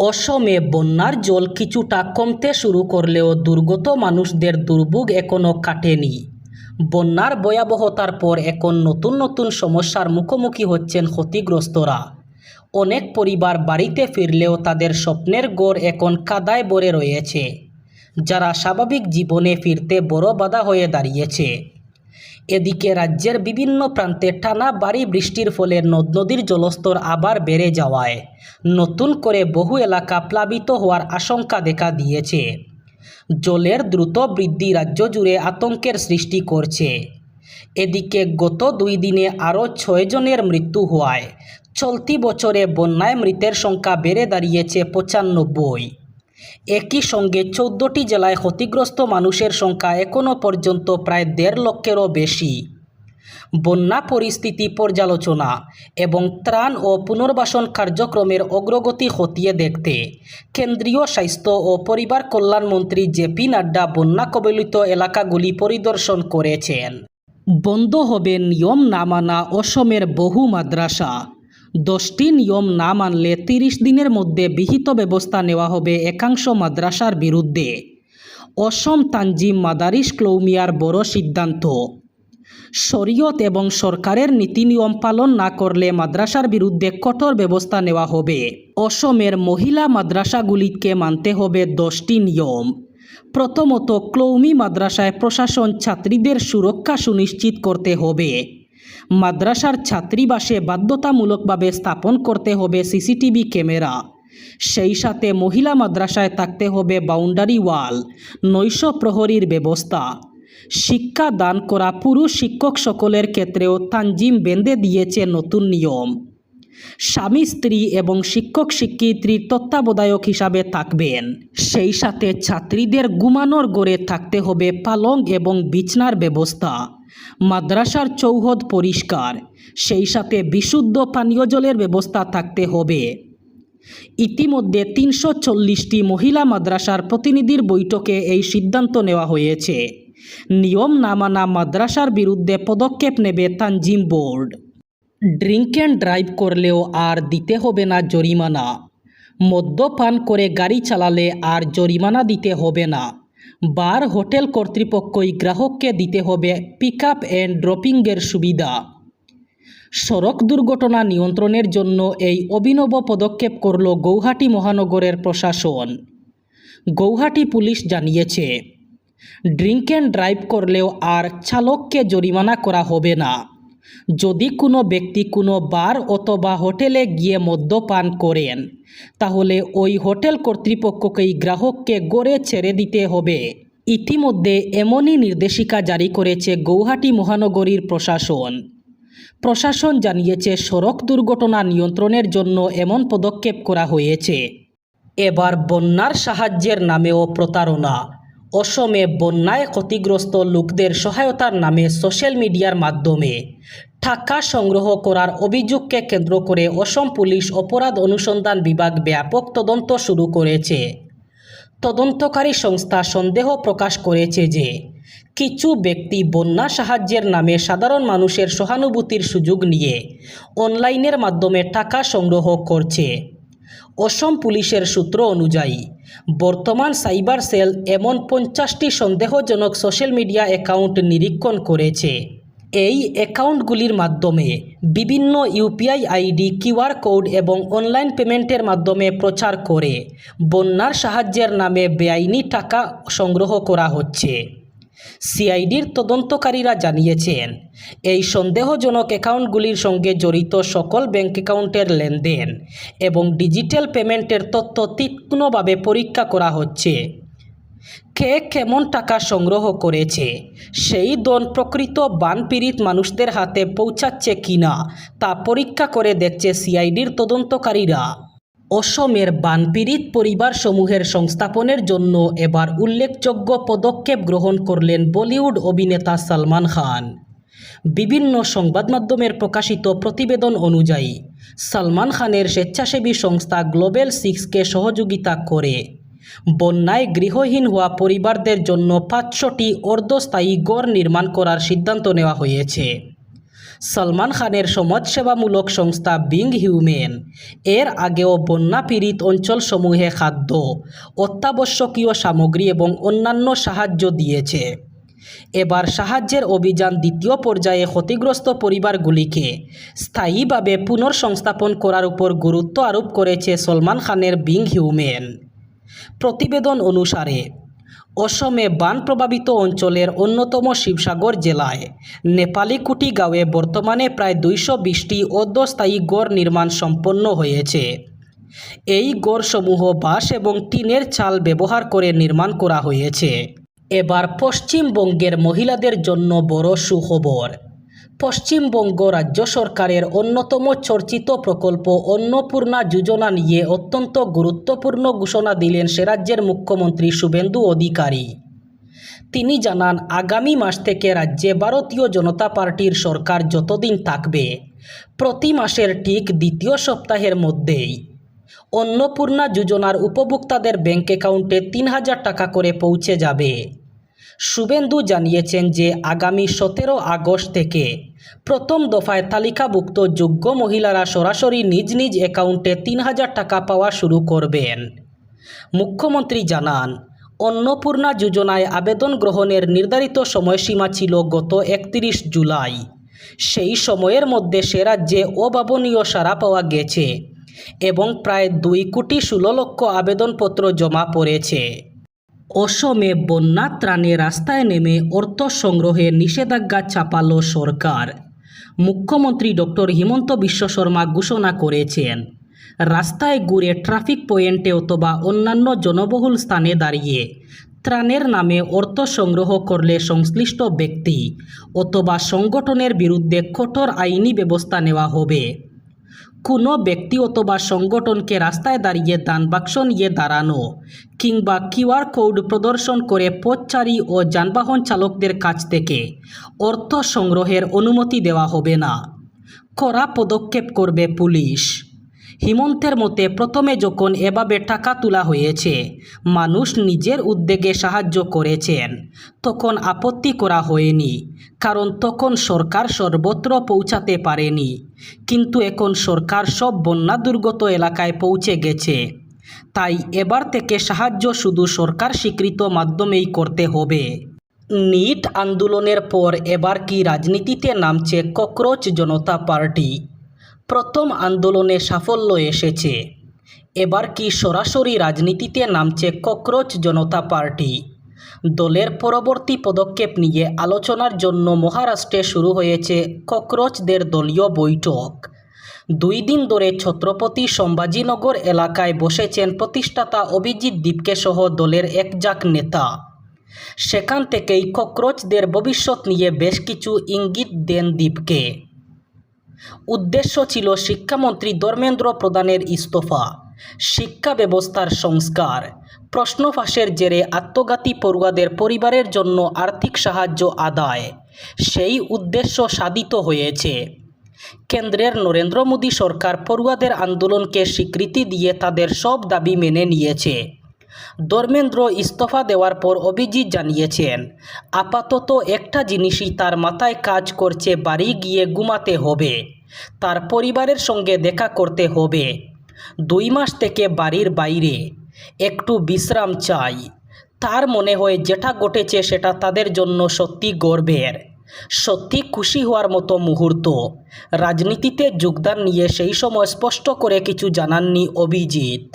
অসমে বন্যার জল কিছুটা কমতে শুরু করলেও দুর্গত মানুষদের দুর্ভোগ এখনও কাটেনি। বন্যার ভয়াবহতার পর এখন নতুন নতুন সমস্যার মুখোমুখি হচ্ছেন ক্ষতিগ্রস্তরা। অনেক পরিবার বাড়িতে ফিরলেও তাদের স্বপ্নের ঘর এখন কাদায় ভরে রয়েছে, যারা স্বাভাবিক জীবনে ফিরতে বড় বাধা হয়ে দাঁড়িয়েছে। এদিকে রাজ্যের বিভিন্ন প্রান্তে টানা ভারী বৃষ্টির ফলে নদ নদীর জলস্তর আবার বেড়ে যাওয়ায় নতুন করে বহু এলাকা প্লাবিত হওয়ার আশঙ্কা দেখা দিয়েছে। জলের দ্রুত বৃদ্ধি রাজ্য জুড়ে আতঙ্কের সৃষ্টি করছে। এদিকে গত 2 দিনে আরও 6 জনের মৃত্যু হওয়ায় চলতি বছরে বন্যায় মৃতের সংখ্যা বেড়ে দাঁড়িয়েছে 95। একই সঙ্গে 14টি জেলায় ক্ষতিগ্রস্ত মানুষের সংখ্যা এখনও পর্যন্ত প্রায় 1.5 লক্ষেরও বেশি। বন্যা পরিস্থিতি পর্যালোচনা এবং ত্রাণ ও পুনর্বাসন কার্যক্রমের অগ্রগতি খতিয়ে দেখতে কেন্দ্রীয় স্বাস্থ্য ও পরিবার কল্যাণ মন্ত্রী জেপি নাড্ডা বন্যা কবলিত এলাকাগুলি পরিদর্শন করেছেন। বন্ধ হবে নিয়ম না মানা অসমের বহু মাদ্রাসা। 10টি নিয়ম না মানলে 30 দিনের মধ্যে বিহিত ব্যবস্থা নেওয়া হবে একাংশ মাদ্রাসার বিরুদ্ধে। অসম তানজিম মাদারিস ক্লৌমিয়ার বড় সিদ্ধান্ত। শরীয়ত এবং সরকারের নীতি নিয়ম পালন না করলে মাদ্রাসার বিরুদ্ধে কঠোর ব্যবস্থা নেওয়া হবে। অসমের মহিলা মাদ্রাসাগুলিকে মানতে হবে 10টি নিয়ম। প্রথমত, ক্লৌমি মাদ্রাসায় প্রশাসন ছাত্রীদের সুরক্ষা সুনিশ্চিত করতে হবে। মাদ্রাসার ছাত্রীবাসে বাধ্যতামূলকভাবে স্থাপন করতে হবে সিসিটিভি ক্যামেরা। সেই সাথে মহিলা মাদ্রাসায় থাকতে হবে বাউন্ডারি ওয়াল, নৈশ প্রহরীর ব্যবস্থা। শিক্ষা দান করা পুরুষ শিক্ষক সকলের ক্ষেত্রেও তানজিম বেঁধে দিয়েছে নতুন নিয়ম। স্বামী স্ত্রী এবং শিক্ষক শিক্ষিত্রীর তত্ত্বাবধায়ক হিসাবে থাকবেন। সেই সাথে ছাত্রীদের ঘুমানোর ঘরে থাকতে হবে পালং এবং বিছনার ব্যবস্থা। মাদ্রাসার চৌহদ পরিষ্কার, সেই সাথে বিশুদ্ধ পানীয় জলের ব্যবস্থা থাকতে হবে। ইতিমধ্যে 340টি মহিলা মাদ্রাসার প্রতিনিধির বৈঠকে এই সিদ্ধান্ত নেওয়া হয়েছে। নিয়ম না মানা মাদ্রাসার বিরুদ্ধে পদক্ষেপ নেবে Tanzim board. Drink and drive করলেও আর দিতে হবে না জরিমানা। মদ্যপান করে গাড়ি চালালে আর জরিমানা দিতে হবে না। বার হোটেল কর্তৃপক্ষই গ্রাহককে দিতে হবে পিক আপ অ্যান্ড ড্রপিংয়ের সুবিধা। সড়ক দুর্ঘটনা নিয়ন্ত্রণের জন্য এই অভিনব পদক্ষেপ করল গৌহাটি মহানগরের প্রশাসন। গৌহাটি পুলিশ জানিয়েছে, ড্রিঙ্ক অ্যান্ড ড্রাইভ করলেও আর চালককে জরিমানা করা হবে না। যদি কোনো ব্যক্তি কোনো বার অথবা হোটেলে গিয়ে মদ্যপান করেন, তাহলে ওই হোটেল কর্তৃপক্ষকেই গ্রাহককে গড়ে ছেড়ে দিতে হবে। ইতিমধ্যে এমনই নির্দেশিকা জারি করেছে গৌহাটি মহানগরীর প্রশাসন। প্রশাসন জানিয়েছে, সড়ক দুর্ঘটনা নিয়ন্ত্রণের জন্য এমন পদক্ষেপ করা হয়েছে। এবার বন্যার সাহায্যের নামেও প্রতারণা। অসমে বন্যায় ক্ষতিগ্রস্ত লোকদের সহায়তার নামে সোশ্যাল মিডিয়ার মাধ্যমে টাকা সংগ্রহ করার অভিযোগকে কেন্দ্র করে অসম পুলিশ অপরাধ অনুসন্ধান বিভাগ ব্যাপক তদন্ত শুরু করেছে। তদন্তকারী সংস্থা সন্দেহ প্রকাশ করেছে যে কিছু ব্যক্তি বন্যা সাহায্যের নামে সাধারণ মানুষের সহানুভূতির সুযোগ নিয়ে অনলাইনের মাধ্যমে টাকা সংগ্রহ করছে। অসম পুলিশের সূত্র অনুযায়ী বর্তমান সাইবার সেল এমন 50টি সন্দেহজনক সোশ্যাল মিডিয়া অ্যাকাউন্ট নিরীক্ষণ করেছে। এই অ্যাকাউন্টগুলির মাধ্যমে বিভিন্ন ইউপিআই আইডি, কিউআর কোড এবং অনলাইন পেমেন্টের মাধ্যমে প্রচার করে বন্যার সাহায্যের নামে বেআইনি টাকা সংগ্রহ করা হচ্ছে। সিআইডির তদন্তকারীরা জানিয়েছেন, এই সন্দেহজনক অ্যাকাউন্টগুলির সঙ্গে জড়িত সকল ব্যাংক অ্যাকাউন্টের লেনদেন এবং ডিজিটাল পেমেন্টের তথ্য তীক্ষ্ণভাবে পরীক্ষা করা হচ্ছে। কে কেমন টাকা সংগ্রহ করেছে, সেই ধন প্রকৃত বানপীড়িত মানুষদের হাতে পৌঁছাচ্ছে কিনা তা পরীক্ষা করে দেখছে সিআইডির তদন্তকারীরা। অসমের বানপীড়িত পরিবারসমূহের সংস্থাপনের জন্য এবার উল্লেখযোগ্য পদক্ষেপ গ্রহণ করলেন বলিউড অভিনেতা সালমান খান। বিভিন্ন সংবাদ মাধ্যমের প্রকাশিত প্রতিবেদন অনুযায়ী সালমান খানের স্বেচ্ছাসেবী সংস্থা গ্লোবাল 6কে সহযোগিতা করে বন্যায় গৃহহীন হওয়া পরিবারদের জন্য 500টি অর্ধস্থায়ী ঘর নির্মাণ করার সিদ্ধান্ত নেওয়া হয়েছে। সলমান খানের সমাজসেবামূলক সংস্থা বিং হিউম্যান এর আগেও বন্যা পীড়িত অঞ্চলসমূহে খাদ্য, অত্যাবশ্যকীয় সামগ্রী এবং অন্যান্য সাহায্য দিয়েছে। এবার সাহায্যের অভিযান দ্বিতীয় পর্যায়ে ক্ষতিগ্রস্ত পরিবারগুলিকে স্থায়ীভাবে পুনর্সংস্থাপন করার উপর গুরুত্ব আরোপ করেছে সলমান খানের বিং হিউম্যান। প্রতিবেদন অনুসারে অসমে বান প্রভাবিত অঞ্চলের অন্যতম শিবসাগর জেলায় নেপালিকুটি গাঁয়ে বর্তমানে প্রায় 220টি অর্ধস্থায়ী গড় নির্মাণ সম্পন্ন হয়েছে। এই গড়সমূহ বাঁশ এবং টিনের চাল ব্যবহার করে নির্মাণ করা হয়েছে। এবার পশ্চিমবঙ্গের মহিলাদের জন্য বড় সুখবর। পশ্চিমবঙ্গ রাজ্য সরকারের অন্যতম চর্চিত প্রকল্প অন্নপূর্ণা যোজনা নিয়ে অত্যন্ত গুরুত্বপূর্ণ ঘোষণা দিলেন সে রাজ্যের মুখ্যমন্ত্রী শুভেন্দু অধিকারী। তিনি জানান, আগামী মাস থেকে রাজ্যে ভারতীয় জনতা পার্টির সরকার যতদিন থাকবে প্রতি মাসের ঠিক দ্বিতীয় সপ্তাহের মধ্যেই অন্নপূর্ণা যোজনার উপভোক্তাদের ব্যাংক অ্যাকাউন্টে 3000 টাকা করে পৌঁছে যাবে। শুভেন্দু জানিয়েছেন যে আগামী 17 আগস্ট থেকে প্রথম দফায় তালিকাভুক্ত যোগ্য মহিলারা সরাসরি নিজ নিজ অ্যাকাউন্টে 3000 টাকা পাওয়া শুরু করবেন। মুখ্যমন্ত্রী জানান, অন্নপূর্ণা যোজনায় আবেদন গ্রহণের নির্ধারিত সময়সীমা ছিল গত 31 জুলাই। সেই সময়ের মধ্যে সে রাজ্যে অভাবনীয় সাড়া পাওয়া গেছে এবং প্রায় 2,16,00,000 আবেদনপত্র জমা পড়েছে। অসমে বন্যা ত্রাণে রাস্তায় নেমে অর্থ সংগ্রহে নিষেধাজ্ঞা চাপালো সরকার। মুখ্যমন্ত্রী ডক্টর হিমন্ত বিশ্ব শর্মা ঘোষণা করেছেন, রাস্তায় ঘুরে ট্রাফিক পয়েন্টে অথবা অন্যান্য জনবহুল স্থানে দাঁড়িয়ে ত্রাণের নামে অর্থ সংগ্রহ করলে সংশ্লিষ্ট ব্যক্তি অথবা সংগঠনের বিরুদ্ধে কঠোর আইনি ব্যবস্থা নেওয়া হবে। কোনো ব্যক্তি অথবা সংগঠনকে রাস্তায় দাঁড়িয়ে দান বাক্স নিয়ে দাঁড়ানো কিংবা QR কোড প্রদর্শন করে পথচারী ও যানবাহন চালকদের কাছ থেকে অর্থ সংগ্রহের অনুমতি দেওয়া হবে না। কড়া পদক্ষেপ করবে পুলিশ। হিমন্তের মতে প্রথমে যখন এভাবে টাকা তোলা হয়েছে, মানুষ নিজের উদ্যোগে সাহায্য করেছেন, তখন আপত্তি করা হয়নি, কারণ তখন সরকার সর্বত্র পৌঁছাতে পারেনি। কিন্তু এখন সরকার সব বন্যা দুর্গত এলাকায় পৌঁছে গেছে। তাই এবার থেকে সাহায্য শুধু সরকার স্বীকৃত মাধ্যমেই করতে হবে। নিট আন্দোলনের পর এবার কি রাজনীতিতে নামছে ককরোচ জনতা পার্টি? প্রথম আন্দোলনে সাফল্য এসেছে, এবার কি সরাসরি রাজনীতিতে নামছে ককরোচ জনতা পার্টি? দলের পরবর্তী পদক্ষেপ নিয়ে আলোচনার জন্য মহারাষ্ট্রে শুরু হয়েছে ককরোচদের দলীয় বৈঠক। 2 দিন ধরে ছত্রপতি সম্ভাজিনগর এলাকায় বসেছেন প্রতিষ্ঠাতা অভিজিৎ দীপকে সহ দলের একজাক নেতা। সেখান থেকেই ককরোচদের ভবিষ্যৎ নিয়ে বেশ কিছু ইঙ্গিত দেন দীপকে। উদ্দেশ্য ছিল শিক্ষামন্ত্রী ধর্মেন্দ্র প্রধানের ইস্তফা, শিক্ষা ব্যবস্থার সংস্কার, প্রশ্ন ফাঁসের জেরে আত্মঘাতী পড়ুয়াদের পরিবারের জন্য আর্থিক সাহায্য আদায়। সেই উদ্দেশ্য সাধিত হয়েছে। কেন্দ্রের নরেন্দ্র মোদী সরকার পড়ুয়াদের আন্দোলনকে স্বীকৃতি দিয়ে তাদের সব দাবি মেনে নিয়েছে। ধর্মেন্দ্র ইস্তফা দেওয়ার পর অভিজিৎ জানিয়েছেন, আপাতত একটা জিনিসই তার মাথায় কাজ করছে, বাড়ি গিয়ে ঘুমাতে হবে, তার পরিবারের সঙ্গে দেখা করতে হবে। 2 মাস থেকে বাড়ির বাইরে, একটু বিশ্রাম চাই। তার মনে হয় যেটা ঘটেছে সেটা তাদের জন্য সত্যি গর্বের, সত্যি খুশি হওয়ার মতো মুহূর্ত। রাজনীতিতে যোগদান নিয়ে সেই সময় স্পষ্ট করে কিছু জানাননি অভিজিৎ।